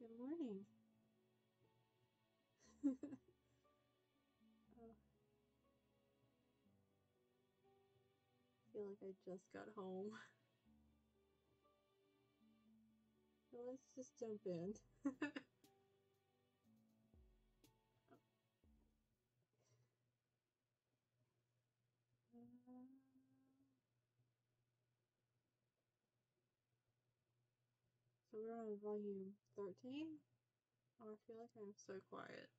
Good morning. Oh, I feel like I just got home. So let's just jump in. So we're on volume 13? Oh, I feel like I'm so quiet.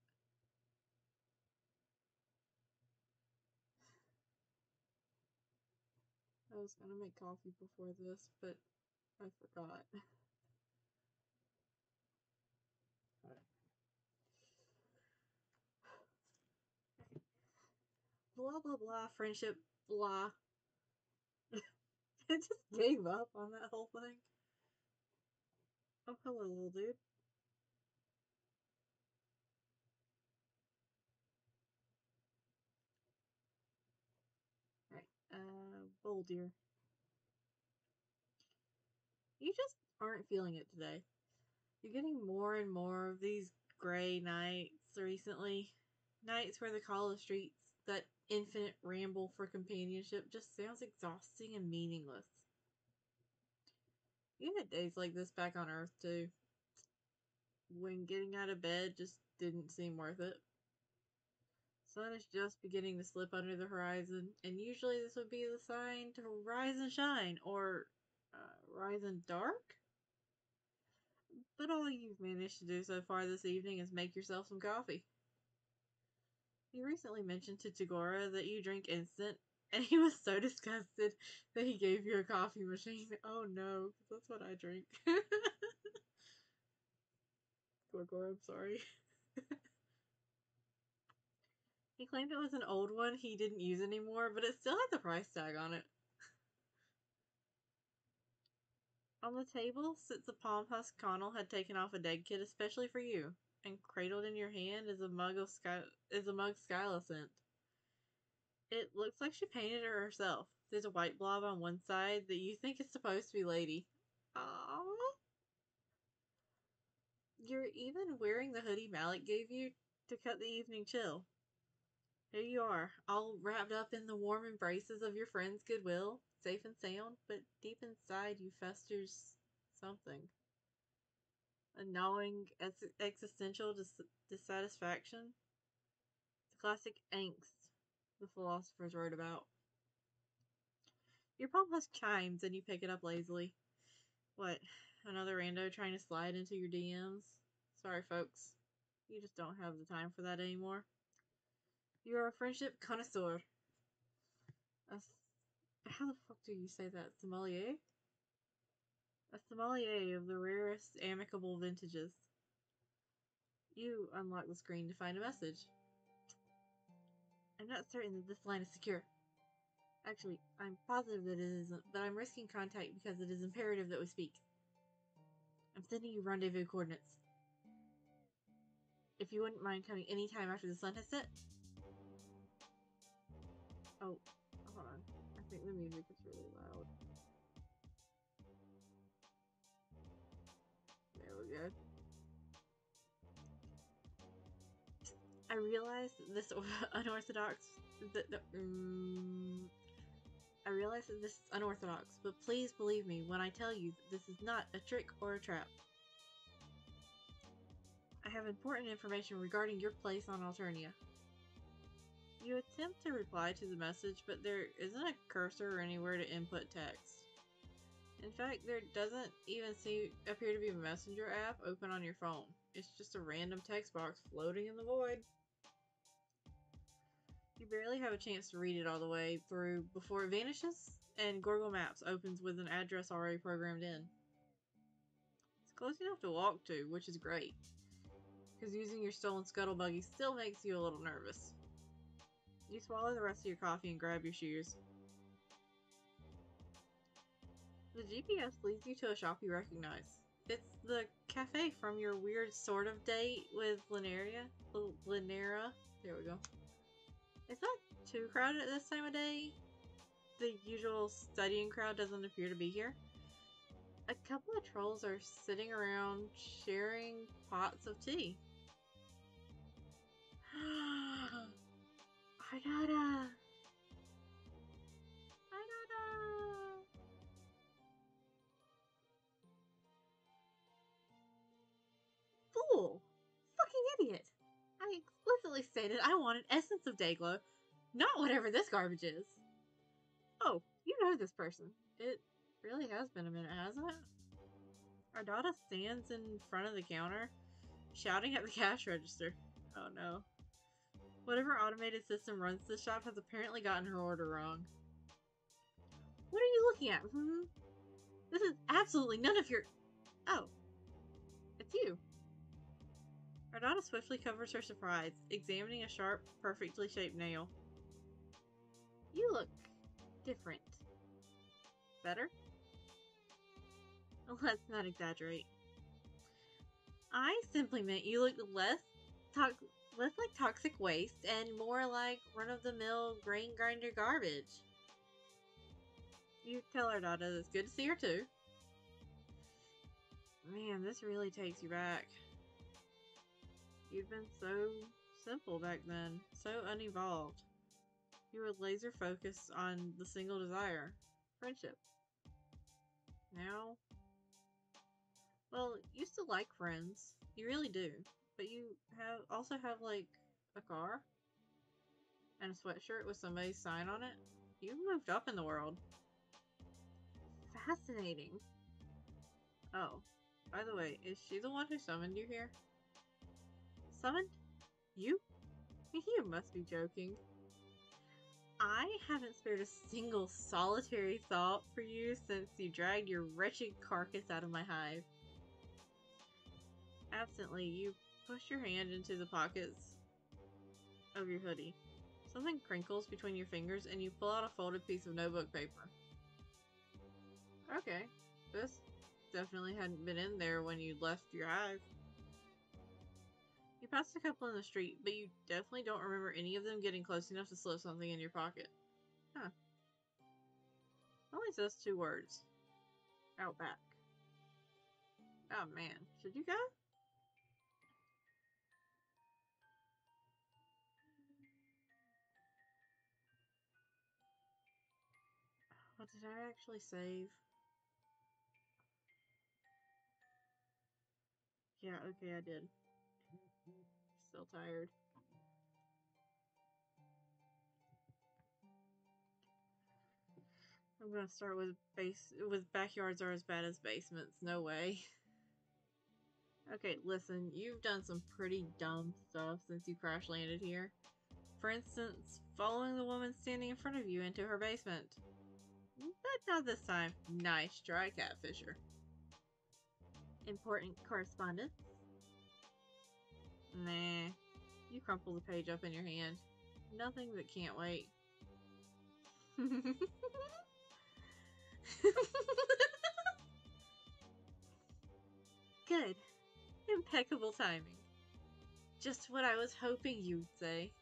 I was gonna make coffee before this, but I forgot. Blah blah blah, friendship, blah. I just gave up on that whole thing. Oh, hello, little dude. Alright, bold deer. You just aren't feeling it today. You're getting more and more of these gray nights recently. Nights where the call of the streets, that infinite ramble for companionship, just sounds exhausting and meaningless. You had days like this back on Earth, too. When getting out of bed just didn't seem worth it. Sun is just beginning to slip under the horizon, and usually this would be the sign to rise and shine, or rise and dark? But all you've managed to do so far this evening is make yourself some coffee. You recently mentioned to Tagora that you drink instant, and he was so disgusted that he gave you a coffee machine. Oh no, because that's what I drink. Gorgor, I'm sorry. He claimed it was an old one he didn't use anymore, but it still had the price tag on it. On the table sits a palm husk Connell had taken off a dead kid especially for you, and cradled in your hand is a mug Skyla scent. It looks like she painted it herself. There's a white blob on one side that you think is supposed to be Lady. Aww. You're even wearing the hoodie Malik gave you to cut the evening chill. Here you are, all wrapped up in the warm embraces of your friend's goodwill, safe and sound, but deep inside you festers something. A gnawing existential dissatisfaction. The classic angst the philosophers wrote about. Your palm husk chimes and you pick it up lazily. What, another rando trying to slide into your DMs? Sorry, folks. You just don't have the time for that anymore. You're a friendship connoisseur. How the fuck do you say that? Sommelier? A sommelier of the rarest amicable vintages. You unlock the screen to find a message. I'm not certain that this line is secure. Actually, I'm positive that it isn't, but I'm risking contact because it is imperative that we speak. I'm sending you rendezvous coordinates. If you wouldn't mind coming any time after the sun has set. Oh, hold on. I think the music is really loud. There we go. I realize this unorthodox. I realize that this is unorthodox, but please believe me when I tell you that this is not a trick or a trap. I have important information regarding your place on Alternia. You attempt to reply to the message, but there isn't a cursor or anywhere to input text. In fact, there doesn't even appear to be a messenger app open on your phone. It's just a random text box floating in the void. You barely have a chance to read it all the way through before it vanishes, and Google Maps opens with an address already programmed in. It's close enough to walk to, which is great, because using your stolen scuttle buggy still makes you a little nervous. You swallow the rest of your coffee and grab your shoes. The GPS leads you to a shop you recognize. It's the cafe from your weird sort of date with Linera. There we go. It's not too crowded at this time of day. The usual studying crowd doesn't appear to be here. A couple of trolls are sitting around sharing pots of tea. I gotta. Fool! Fucking idiot! I explicitly stated I wanted essence of Dayglow, not whatever this garbage is. Oh, you know this person. It really has been a minute, hasn't it? Ardata stands in front of the counter, shouting at the cash register. Oh no. Whatever automated system runs this shop has apparently gotten her order wrong. What are you looking at? This is absolutely none of your... Oh. It's you. Ardata swiftly covers her surprise, examining a sharp, perfectly shaped nail. You look... different. Better? Let's not exaggerate. I simply meant you look less like toxic waste and more like run-of-the-mill grain grinder garbage. You tell Ardata it's good to see her too. Man, this really takes you back. You'd been so simple back then, so unevolved. You were laser focused on the single desire, friendship. Now, well, you still like friends. You really do. But you also have like a car and a sweatshirt with somebody's sign on it. You've moved up in the world. Fascinating. Oh, by the way, is she the one who summoned you here? Summoned? You? You must be joking. I haven't spared a single solitary thought for you since you dragged your wretched carcass out of my hive. Absently, you push your hand into the pockets of your hoodie. Something crinkles between your fingers and you pull out a folded piece of notebook paper. Okay, this definitely hadn't been in there when you left your hive. You passed a couple in the street, but you definitely don't remember any of them getting close enough to slip something in your pocket. Huh. Only says 2 words. Out back. Oh man, should you go? What did I actually save? Yeah, okay, I did. Still tired. I'm gonna start with backyards are as bad as basements. No way. Okay, listen, you've done some pretty dumb stuff since you crash landed here. For instance, following the woman standing in front of you into her basement. But not this time. Nice try, Catfisher. Important correspondence? Nah. You crumple the page up in your hand. Nothing but can't wait. Good. Impeccable timing. Just what I was hoping you'd say.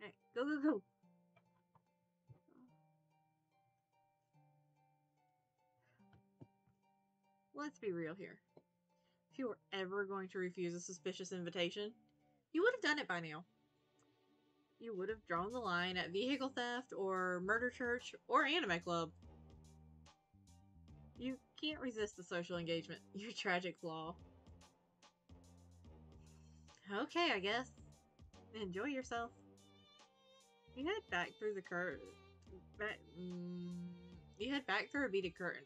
Alright, go, go, go. Let's be real here. If you were ever going to refuse a suspicious invitation, you would have done it by now. You would have drawn the line at vehicle theft or murder church or anime club. You can't resist the social engagement. Your tragic flaw. Okay, I guess. Enjoy yourself. You head back through the curtain. You head back through a beaded curtain,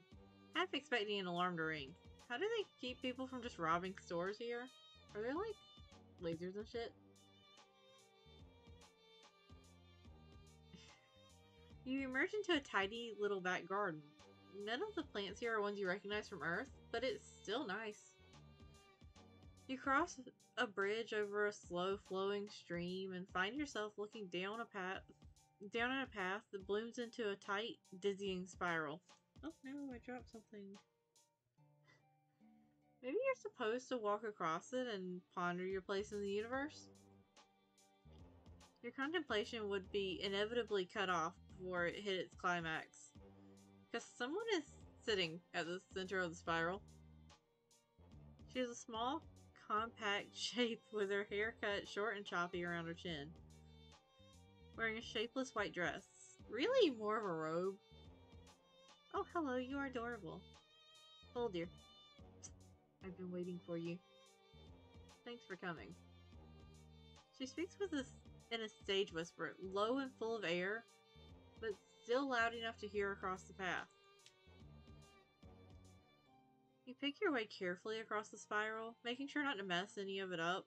half expecting an alarm to ring. How do they keep people from just robbing stores here? Are there like lasers and shit? You emerge into a tidy little back garden. None of the plants here are ones you recognize from Earth, but it's still nice. You cross a bridge over a slow-flowing stream and find yourself looking down a path that blooms into a tight, dizzying spiral. Oh no, I dropped something. Maybe you're supposed to walk across it and ponder your place in the universe? Your contemplation would be inevitably cut off before it hit its climax. Because someone is sitting at the center of the spiral. She has a small, compact shape with her hair cut short and choppy around her chin. Wearing a shapeless white dress. Really more of a robe. Oh, hello, you are adorable. Oh dear. I've been waiting for you. Thanks for coming. She speaks in a stage whisper, low and full of air, but still loud enough to hear across the path. You pick your way carefully across the spiral, making sure not to mess any of it up,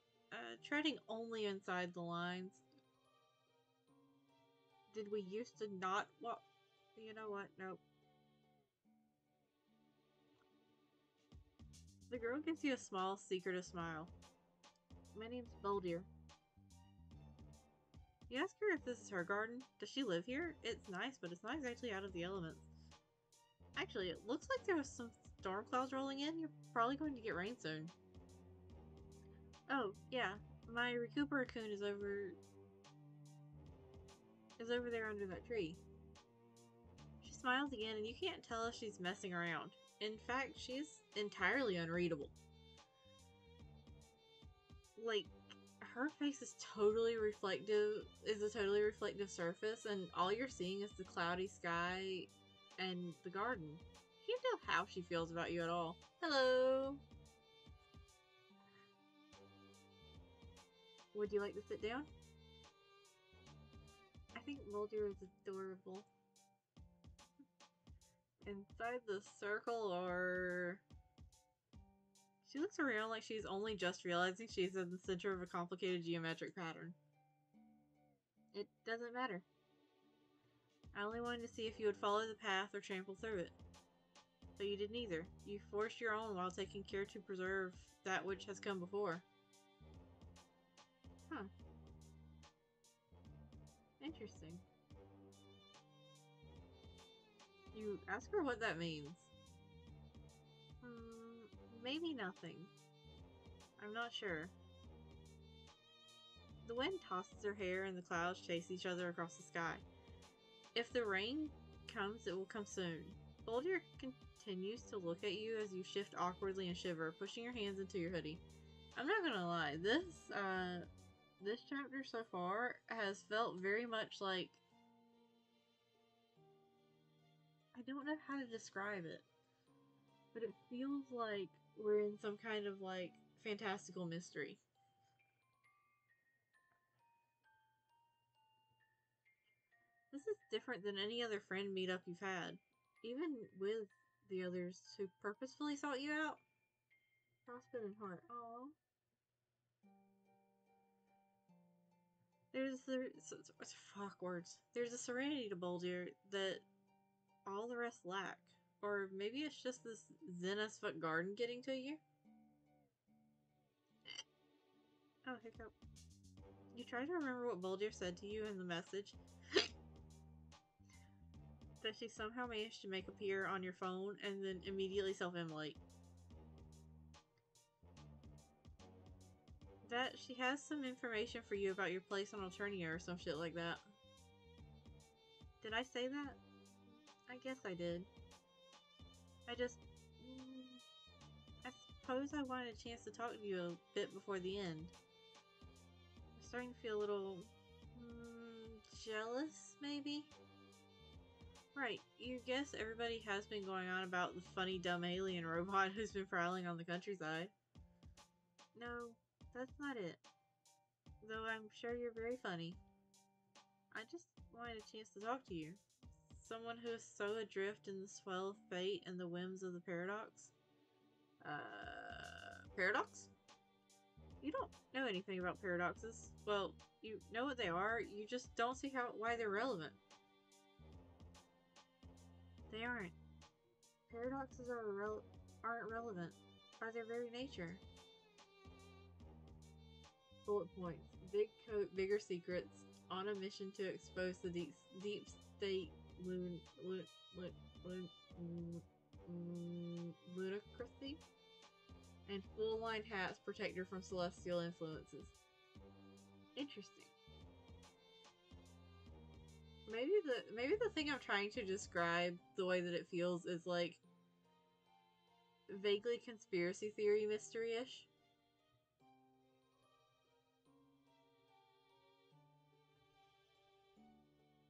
treading only inside the lines. Did we used to not walk? You know what? Nope. The girl gives you a small, secretive smile. My name's Boldir. You ask her if this is her garden. Does she live here? It's nice, but it's not exactly out of the elements. Actually, it looks like there was some storm clouds rolling in. You're probably going to get rain soon. Oh, yeah. My Recuperacoon is over there under that tree. She smiles again, and you can't tell if she's messing around. In fact, she's entirely unreadable. Like, her face is a totally reflective surface, and all you're seeing is the cloudy sky and the garden. You can't tell how she feels about you at all. Hello! Would you like to sit down? I think Mulder is adorable. Inside the circle, or... She looks around like she's only just realizing she's in the center of a complicated geometric pattern. It doesn't matter. I only wanted to see if you would follow the path or trample through it. But you did neither. You forced your own while taking care to preserve that which has come before. Huh. Interesting. You ask her what that means. Maybe nothing. I'm not sure. The wind tosses her hair and the clouds chase each other across the sky. If the rain comes, it will come soon. Boldir continues to look at you as you shift awkwardly and shiver, pushing your hands into your hoodie. I'm not gonna lie, this chapter so far has felt very much like... I don't know how to describe it, but it feels like we're in some kind of, like, fantastical mystery. This is different than any other friend meetup you've had, even with the others who purposefully sought you out. Frostbite and Heart. Aww. There's a serenity to Boldir that all the rest lack. Or maybe it's just this zen as fuck garden getting to you? Oh, hiccup. You try to remember what Boldir said to you in the message that she somehow managed to make appear on your phone and then immediately self-immolate. That she has some information for you about your place on Alternia or some shit like that. Did I say that? I guess I did. I suppose I wanted a chance to talk to you a bit before the end. I'm starting to feel a little... jealous, maybe? Right, you guess everybody has been going on about the funny dumb alien robot who's been prowling on the countryside. No, that's not it. Though I'm sure you're very funny. I just wanted a chance to talk to you. Someone who is so adrift in the swell of fate and the whims of the paradox. Paradox? You don't know anything about paradoxes. Well, you know what they are, you just don't see why they're relevant. They aren't. Paradoxes aren't relevant by their very nature. Bullet points. Big coat, bigger secrets. On a mission to expose the deep state ludicrousy. And full-line hats protect her from celestial influences. Interesting. Maybe the thing I'm trying to describe the way that it feels is like vaguely conspiracy theory mystery-ish.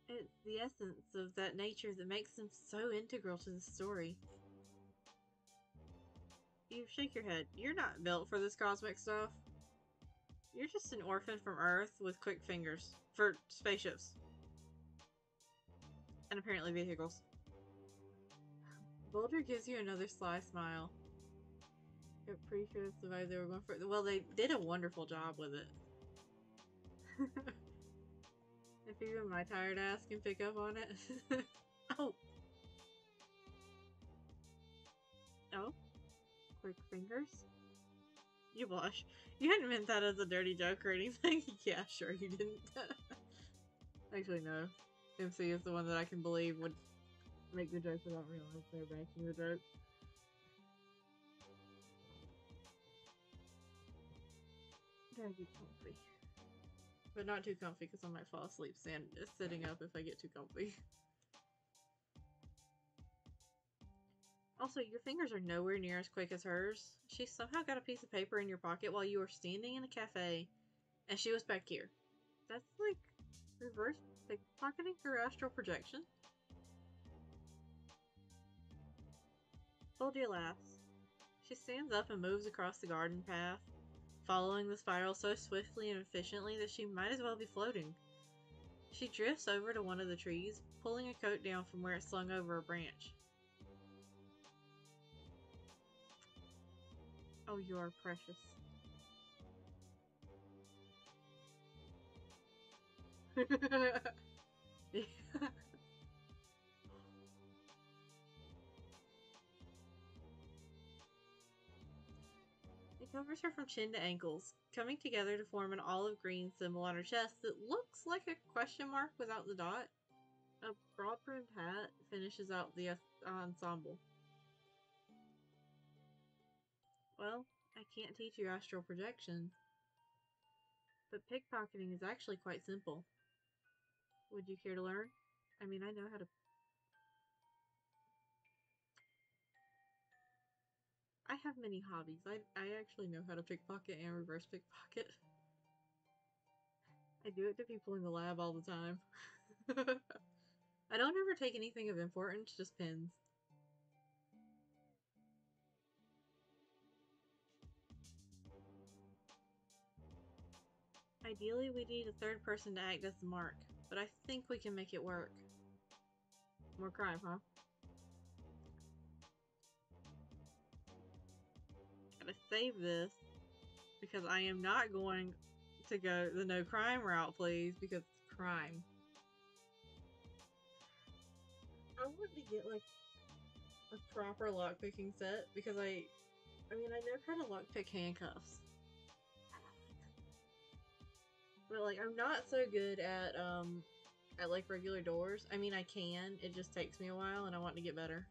It's the essence of that nature that makes them so integral to the story. You shake your head. You're not built for this cosmic stuff. You're just an orphan from Earth with quick fingers. For spaceships. And apparently vehicles. Boulder gives you another sly smile. I'm pretty sure that's the vibe they were going for. Well, they did a wonderful job with it. If even my tired ass can pick up on it. Oh! Oh? Quick fingers? You blush. You hadn't meant that as a dirty joke or anything? Yeah, sure you didn't. Actually, no. MC is the one that I can believe would make the joke without realizing they're making the joke. Gotta get comfy. But not too comfy because I might fall asleep sitting up if I get too comfy. Also, your fingers are nowhere near as quick as hers. She somehow got a piece of paper in your pocket while you were standing in a cafe, and she was back here. That's like reverse pickpocketing her astral projection. Boldia laughs. She stands up and moves across the garden path, following the spiral so swiftly and efficiently that she might as well be floating. She drifts over to one of the trees, pulling a coat down from where it slung over a branch. Oh, you are precious. It covers her from chin to ankles, coming together to form an olive green symbol on her chest that looks like a question mark without the dot. A broad-brimmed hat finishes out the ensemble. Well, I can't teach you astral projection, but pickpocketing is actually quite simple. Would you care to learn? I mean, I know how to... I have many hobbies. I actually know how to pickpocket and reverse pickpocket. I do it to people in the lab all the time. I don't ever take anything of importance, just pins. Ideally, we need a third person to act as the mark, but I think we can make it work. More crime, huh? Gotta save this, because I am not going to go the no crime route, please, because it's crime. I want to get, like, a proper lockpicking set, because I mean, I know how to lockpick handcuffs. But, like, I'm not so good at like, regular doors. I mean, I can, it just takes me a while, and I want to get better.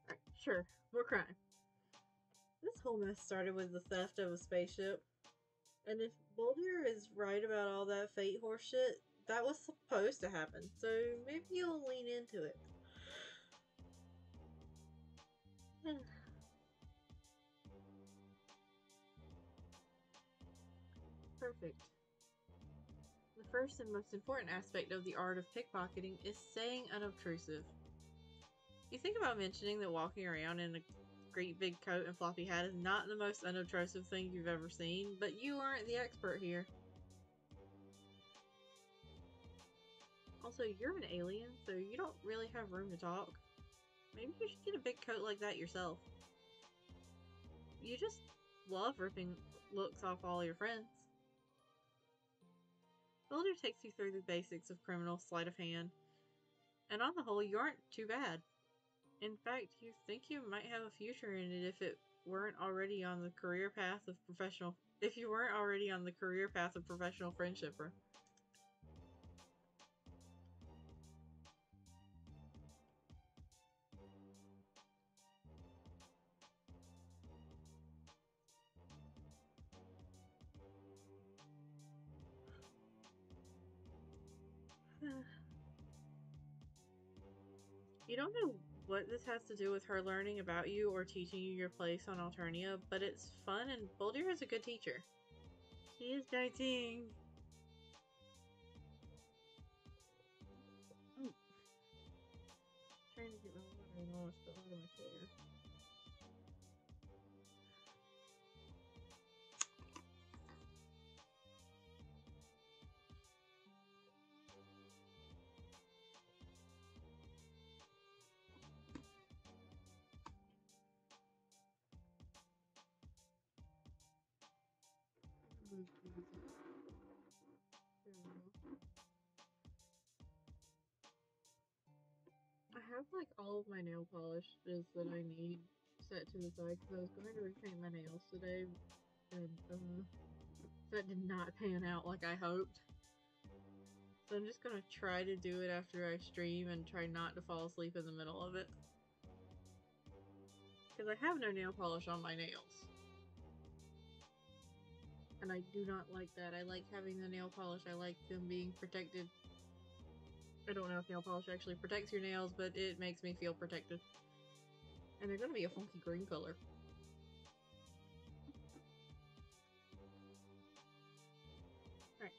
Alright, sure, more crime. This whole mess started with the theft of a spaceship. And if Boulder is right about all that fate horse shit, that was supposed to happen. So maybe you'll lean into it. Perfect. The first and most important aspect of the art of pickpocketing is staying unobtrusive. You think about mentioning that walking around in a great big coat and floppy hat is not the most unobtrusive thing you've ever seen, but you aren't the expert here. Also, you're an alien, so you don't really have room to talk. Maybe you should get a big coat like that yourself. You just love ripping looks off all your friends. Boulder takes you through the basics of criminal sleight of hand, and on the whole, you aren't too bad. In fact, you think you might have a future in it if it weren't already on the career path of professional. If you weren't already on the career path of professional friendshipper. You don't know what this has to do with her learning about you or teaching you your place on Alternia, but it's fun and Boldir is a good teacher. She is dating. Oh. Trying to get my water and almost fell out of my chair. I have like all of my nail polishes that I need set to the side because I was going to repaint my nails today and that did not pan out like I hoped. So I'm just gonna try to do it after I stream and try not to fall asleep in the middle of it. Because I have no nail polish on my nails. And I do not like that. I like having the nail polish. I like them being protected. I don't know if nail polish actually protects your nails, but it makes me feel protected. And they're gonna be a funky green color. Alright.